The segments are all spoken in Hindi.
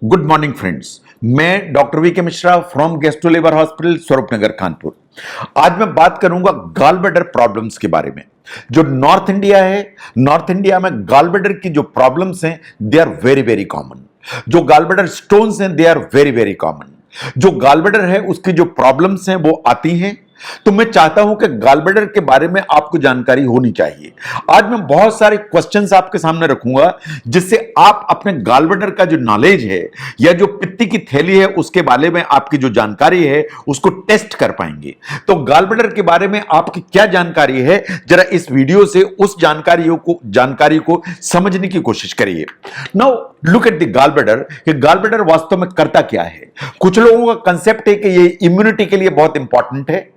गुड मॉर्निंग फ्रेंड्स, मैं doctor V K Mishra from gastro liver hospital Swaroopnagar Kanpur. आज मैं बात करूंगा गॉल ब्लैडर प्रॉब्लम्स के बारे में। जो नॉर्थ इंडिया है, नॉर्थ इंडिया में गॉल ब्लैडर की जो प्रॉब्लम्स हैं they are very very common. जो गॉल ब्लैडर स्टोन्स हैं they are very very common. जो गॉल ब्लैडर है उसकी जो प्रॉब्लम्स हैं वो आती हैं। तो मैं चाहता हूं कि गॉल ब्लैडर के बारे में आपको जानकारी होनी चाहिए। आज मैं बहुत सारे क्वेश्चंस आपके सामने रखूंगा जिससे आप अपने गॉल ब्लैडर का जो नॉलेज है या जो पित्ती की थैली है उसके बारे में आपकी जो जानकारी है उसको टेस्ट कर पाएंगे। तो गॉल ब्लैडर के बारे में आपकी क्या जानकारी है, जरा इस वीडियो से उस जानकारी को समझने की कोशिश करिए। Now look at the gall bladder कि गॉल ब्लैडर वास्तव में करता क्या है। कुछ लोगों का कंसेप्ट है कि ये इम्यूनिटी के लिए बहुत इंपॉर्टेंट है,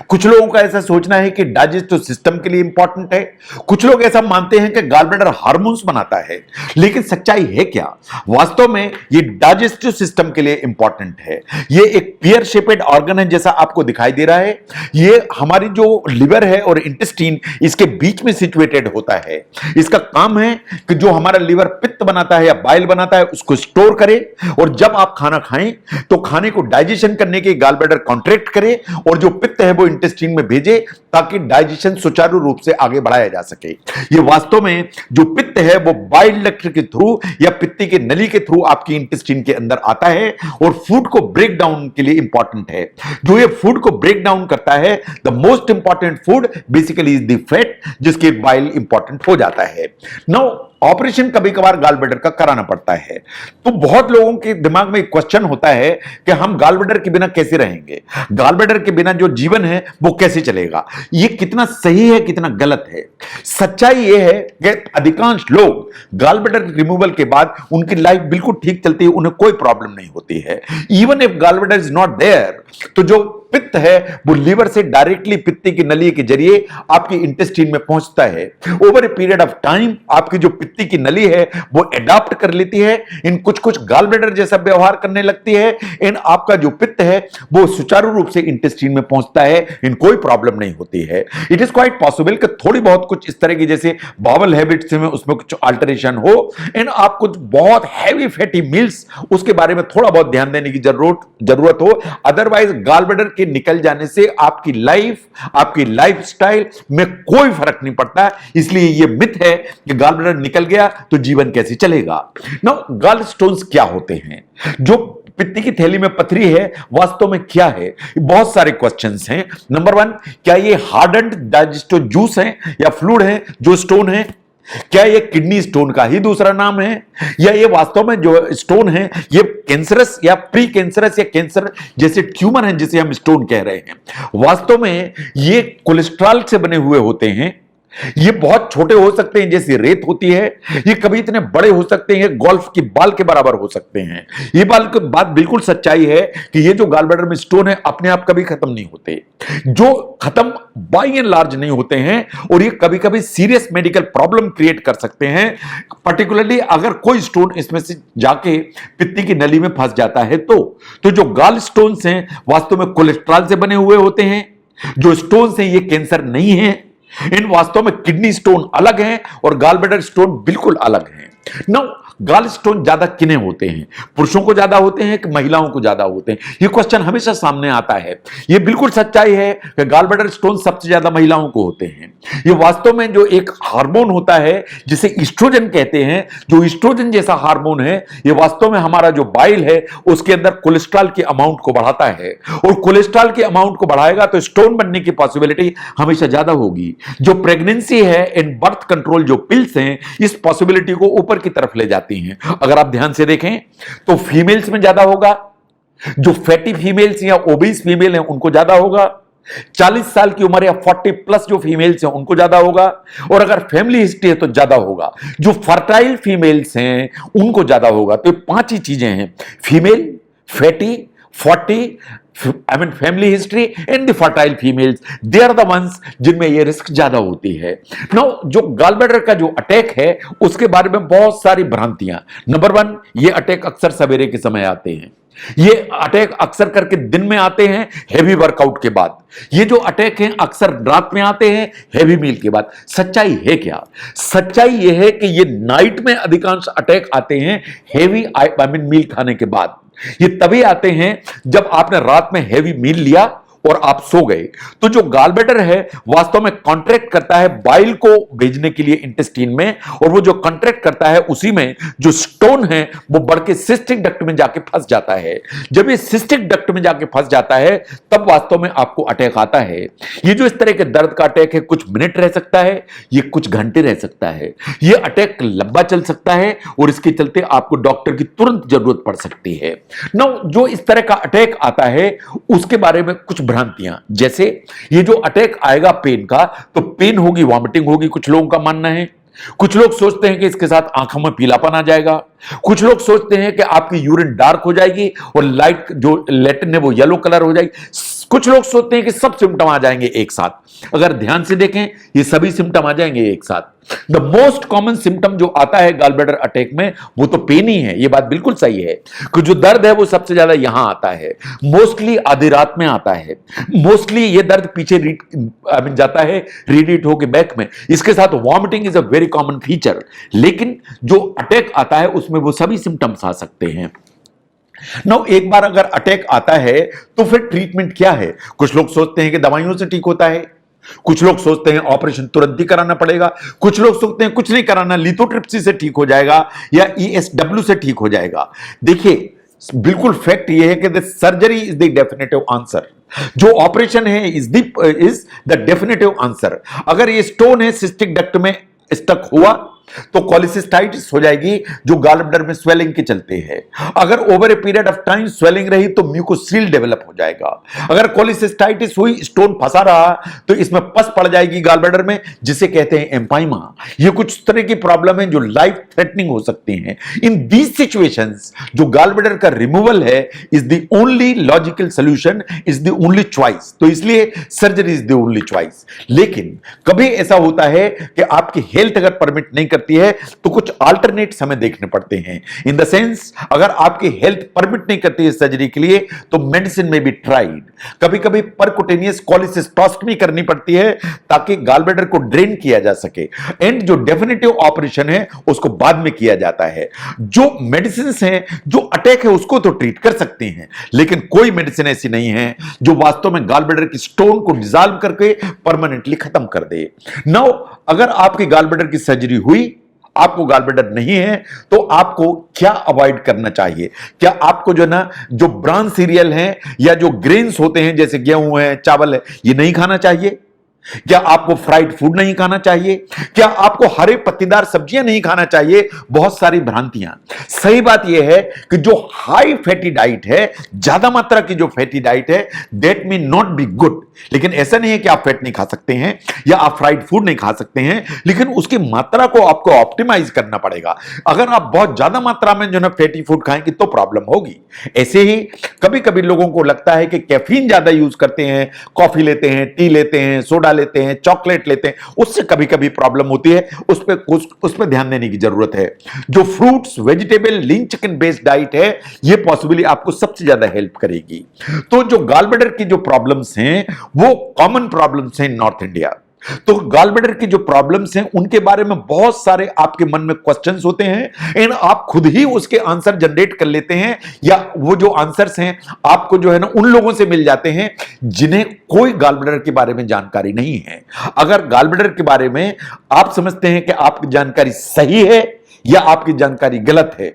कुछ लोगों का ऐसा सोचना है कि डाइजेस्टिव सिस्टम के लिए इंपॉर्टेंट है, कुछ लोग ऐसा मानते हैं कि गॉल ब्लैडर हार्मोन्स बनाता है। लेकिन सच्चाई है क्या? वास्तव में ये डाइजेस्टिव सिस्टम के लिए इंपॉर्टेंट है। ये एक पियर शेपेड ऑर्गन है जैसा आपको दिखाई दे रहा है। ये हमारी जो लिवर है और इंटेस्टाइन इसके बीच में सिचुएटेड होता है। इसका काम है कि जो हमारा लिवर पित्त बनाता है या बाइल बनाता है उसको स्टोर करे, और जब आप खाना खाएं तो खाने को डाइजेशन करने के गॉल ब्लैडर कॉन्ट्रैक्ट करे और जो पित्त है वो इंटेस्टाइन में भेजे ताकि डाइजेशन सुचारू रूप से आगे बढ़ाया जा सके। ये वास्तव में जो पित्त है वो बाइल डक्ट के थ्रू या पित्ती के नली के थ्रू आपकी इंटेस्टाइन के अंदर आता है और फूड को ब्रेक डाउन के लिए इंपॉर्टेंट है। जो ये फूड को ब्रेक डाउन करता है, the most important food basically is the fat, जिसके बाइल इंपॉर्टेंट हो जाता है। नाउ ऑपरेशन कभी कभार गॉल ब्लैडर का कराना पड़ता है। तो बहुत लोगों के दिमाग में एक क्वेश्चन होता है कि हम गॉल ब्लैडर के बिना कैसे रहेंगे, गॉल ब्लैडर के बिना जो जीवन है वो कैसे चलेगा। ये कितना सही है कितना गलत है। सच्चाई ये है कि अधिकांश लोग गॉल ब्लैडर रिमूवल के बाद उनकी लाइफ बिल्कुल ठीक चलती है, उन्हें कोई प्रॉब्लम नहीं होती है। Even if gall bladder is not there, तो जो पित्त है वो लीवर से डायरेक्टली पित्ती की नली के जरिए आपकी इंटेस्टाइन में पहुंचता है। Over a period of time आपकी जो पित्ती की नली है वो एडॉप्ट कर लेती है, इन कुछ गॉल ब्लैडर जैसा व्यवहार करने लगती है। इन आपका जो पित्त है वो सुचारू रूप से इंटेस्टाइन में पहुंचता है, इन कोई प्रॉब्लम नहीं होती है। इट इज क्वाइट पॉसिबल कि थोड़ी बहुत कुछ इस तरह की जैसे बावल हैबिट्स में उसमें कुछ अल्टरेशन हो, इन आप कुछ बहुत हैवी फैटी मील्स उसके बारे में थोड़ा बहुत ध्यान देने की जरूरत हो। अदरवाइज गॉल ब्लैडर के निकल जाने से आपकी लाइफस्टाइल में कोई फर्क नहीं पड़ता। इसलिए यह मिथ है कि गॉल ब्लैडर निकल गया तो जीवन कैसे चलेगा। नाउ गॉल स्टोन्स क्या होते हैं? जो पित्ती की थैली में पथरी है वास्तव में क्या है? बहुत सारे क्वेश्चंस हैं। नंबर 1, क्या ये हार्डन्ड डाइजेस्टिव जूस है या फ्लूइड है जो स्टोन है? क्या ये किडनी स्टोन का ही दूसरा नाम है, या ये वास्तव में जो स्टोन है ये कैंसरस या प्री कैंसरस या कैंसर जैसे ट्यूमर है जिसे हम स्टोन कह रहे हैं? वास्तव में ये कोलेस्ट्रॉल से बने हुए होते हैं। ये बहुत छोटे हो सकते हैं जैसे रेत होती है, ये कभी इतने बड़े हो सकते हैं गोल्फ की बॉल के बराबर हो सकते हैं। ये बात बिल्कुल सच्चाई है कि ये जो गॉल ब्लैडर में स्टोन है अपने आप कभी खत्म नहीं होते, जो खत्म बाय एंड लार्ज नहीं होते हैं, और ये कभी कभी सीरियस मेडिकल प्रॉब्लम क्रिएट कर सकते हैं। पर्टिकुलरली अगर कोई स्टोन इसमें से जाके पित्ती की नली में फंस जाता है तो जो गॉल स्टोन्स हैं वास्तव में कोलेस्ट्रॉल से बने हुए होते हैं। जो स्टोन्स हैं ये कैंसर नहीं है। इन वास्तव में किडनी स्टोन अलग हैं और गॉल ब्लैडर स्टोन बिल्कुल अलग हैं। नाउ गॉल स्टोन ज्यादा किन्हें होते हैं? पुरुषों को ज्यादा होते हैं कि महिलाओं को ज्यादा होते हैं? यह क्वेश्चन हमेशा सामने आता है। यह बिल्कुल सच्चाई है कि गॉल ब्लैडर स्टोन सबसे ज्यादा महिलाओं को होते हैं। यह वास्तव में जो एक हार्मोन होता है जिसे ईस्ट्रोजन कहते हैं, जो ईस्ट्रोजन जैसा हार्मोन है, यह वास्तव में हमारा जो बाइल है उसके अंदर कोलेस्ट्रॉल के अमाउंट को बढ़ाता है, और कोलेस्ट्रॉल के अमाउंट को बढ़ाएगा तो स्टोन बनने की पॉसिबिलिटी हमेशा ज्यादा होगी। जो प्रेगनेंसी है, इन बर्थ कंट्रोल जो पिल्स हैं इस पॉसिबिलिटी को ऊपर की तरफ ले जाती हैं। अगर आप ध्यान से देखें तो फीमेल्स में ज्यादा होगा, जो फैटी फीमेल्स या ओबीस फीमेल हैं उनको ज्यादा होगा, 40 साल की उम्र या 40 प्लस जो फीमेल्स हैं उनको ज्यादा होगा, और अगर फैमिली हिस्ट्री है तो ज्यादा होगा। जो फर्टाइल फीमेल्स हैं उनको ज्यादा होगा। तो 5 ही चीजें हैं: female, fatty, 40, family history and the fertile females, they are the ones जिनमें ये रिस्क ज्यादा होती है। नाउ जो गॉल ब्लैडर का जो अटैक है उसके बारे में बहुत सारी भ्रांतियां। नंबर 1, ये अटैक अक्सर सवेरे के समय आते हैं। ये अटैक अक्सर करके दिन में आते हैं हेवी वर्कआउट के बाद। ये जो अटैक हैं अक्सर रात में आते हैं हेवी मील के बाद। सच्चाई है क्या? सच्चाई ये है कि ये नाइट में अधिकांश अटैक आते हैं हेवी मील खाने के बाद। ये तभी आते हैं जब आपने रात में हेवी मील लिया और आप सो गए। तो जो गॉलब्लैडर है वास्तव में कॉन्ट्रैक्ट करता है बाइल को भेजने के लिए इंटेस्टाइन में, और वो जो कॉन्ट्रैक्ट करता है उसी में जो स्टोन है वो बढ़ के सिस्टिक डक्ट में जाके फंस जाता है। जब ये सिस्टिक डक्ट में जाके फंस जाता है तब वास्तव में आपको अटैक आता है। ये जो इस तरह के दर्द का अटैक है कुछ मिनट रह सकता है, ये कुछ घंटे रह सकता है, ये अटैक लंबा चल सकता है और इसके चलते आपको डॉक्टर की तुरंत जरूरत पड़ सकती है। ना जो इस तरह का अटैक आता है उसके बारे में कुछ भ्रांतियां, जैसे ये जो अटैक आएगा पेन का, तो पेन होगी, वॉमिटिंग होगी, कुछ लोगों का मानना है। कुछ लोग सोचते हैं कि इसके साथ आंखों में पीलापन आ जाएगा। कुछ लोग सोचते हैं कि आपकी यूरिन डार्क हो जाएगी और लाइट जो लेटिन है वो येलो कलर हो जाएगी। कुछ लोग सोचते हैं कि सब सिम्टम आ जाएंगे एक साथ। अगर ध्यान से देखें ये सभी सिम्टम आ जाएंगे एक साथ। द मोस्ट कॉमन सिम्टम जो आता है गॉलब्लैडर अटैक में वो तो पेन ही है। ये बात बिल्कुल सही है कि जो दर्द है वो सबसे ज्यादा यहां आता है, मोस्टली आधी रात में आता है। मोस्टली ये दर्द पीछे जाता है रेडिएट होकर बैक में। इसके साथ vomiting is a very common feature, लेकिन जो अटैक आता है उसमें वो सभी सिम्टम्स आ सकते हैं। नाउ एक बार अगर अटैक आता है तो फिर ट्रीटमेंट क्या है? कुछ लोग सोचते हैं कि दवाइयों से ठीक होता है, कुछ लोग सोचते हैं ऑपरेशन तुरंत ही कराना पड़ेगा, कुछ लोग सोचते हैं कुछ नहीं कराना, लिथोट्रिप्सी से ठीक हो जाएगा या ESW से ठीक हो जाएगा। देखिए बिल्कुल फैक्ट ये है कि surgery is the definitive answer. जो ऑपरेशन है इज द डेफिनेटिव आंसर। अगर ये स्टोन है सिस्टिक डक्ट में स्टक हुआ तो कोलिसिस्टाइटिस हो जाएगी जो गॉलब्लैडर में स्वेलिंग के चलते हैं। अगर over a period of time swelling रही तो म्यूकोसील डेवलप हो जाएगा। अगर कोलिसिस्टाइटिस हुई, स्टोन फंसा रहा, तो इसमें पस पड़ जाएगी गॉलब्लैडर में जिसे कहते हैं एम्पाइमा। ये कुछ तरह की प्रॉब्लम है जो लाइफ थ्रेटनिंग हो सकती हैं। इन दीज सिचुएशंस जो गॉलब्लैडर का रिमूवल है is the only logical solution, is the only choice. तो इसलिए surgery is the only choice. लेकिन कभी ऐसा होता है कि आपकी हेल्थ अगर परमिट नहीं करती है तो कुछ अल्टरनेट्स हमें देखने पड़ते हैं। इन द सेंस अगर आपकी हेल्थ परमिट नहीं करती है सर्जरी के लिए तो मेडिसिन में भी ट्राइड। कभी कभी परकुटेनियस कोलिसिस्टोस्टमी करनी पड़ती है ताकि गॉलब्लैडर को ड्रेन किया जा सके। एंड जो डेफिनेटिव ऑपरेशन है उसको बाद में किया जाता है। जो मेडिसिन हैं जो अटैक है उसको तो ट्रीट कर सकते हैं, लेकिन कोई मेडिसिन ऐसी नहीं है जो वास्तव में गॉलब्लैडर की स्टोन को डिसॉल्व करके परमानेंटली खत्म कर दे। नाउ अगर आपकी गॉलब्लैडर की सर्जरी हुई, आपको गॉलब्लैडर नहीं है, तो आपको क्या अवॉइड करना चाहिए? क्या आपको जो ना जो ब्राउन सीरियल हैं या जो ग्रेन्स होते हैं जैसे गेहूं है, चावल है, ये नहीं खाना चाहिए? क्या आपको फ्राइड फूड नहीं खाना चाहिए? क्या आपको हरे पत्तीदार सब्जियां नहीं खाना चाहिए? बहुत सारी भ्रांतियां। सही बात यह है कि जो हाई फैटी डाइट है, ज्यादा मात्रा की जो फैटी डाइट है, that may not be good. लेकिन ऐसा नहीं है कि आप फैट नहीं खा सकते हैं या आप फ्राइड फूड नहीं खा सकते हैं, लेकिन उसकी मात्रा को आपको ऑप्टिमाइज करना पड़ेगा। अगर आप बहुत ज्यादा मात्रा में जो ना फैटी फूड खाएंगे तो प्रॉब्लम होगी। ऐसे ही कभी कभी लोगों को लगता है कि कैफीन ज्यादा यूज करते हैं, कॉफी लेते हैं, टी लेते हैं, सोडा लेते हैं, चॉकलेट लेते हैं, उससे कभी कभी प्रॉब्लम होती है। उस पर ध्यान देने की जरूरत है। जो फ्रूट्स, वेजिटेबल, लीन चिकन बेस्ड डाइट है, ये पॉसिबली आपको सबसे ज्यादा हेल्प करेगी। तो जो गॉलब्लैडर की जो प्रॉब्लम्स हैं वो कॉमन प्रॉब्लम्स हैं नॉर्थ इंडिया। तो गॉलब्लैडर की जो प्रॉब्लम्स हैं उनके बारे में बहुत सारे आपके मन में क्वेश्चंस होते हैं एंड आप खुद ही उसके आंसर जनरेट कर लेते हैं, या वो जो आंसर्स हैं आपको जो है ना उन लोगों से मिल जाते हैं जिन्हें कोई गॉलब्लैडर के बारे में जानकारी नहीं है। अगर गॉलब्लैडर के बारे में आप समझते हैं कि आपकी जानकारी सही है या आपकी जानकारी गलत है,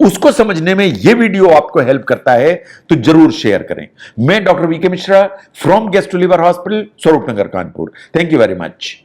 उसको समझने में यह वीडियो आपको हेल्प करता है तो जरूर शेयर करें। मैं doctor V K Mishra from gastro liver hospital, Swaroopnagar, Kanpur. Thank you very much.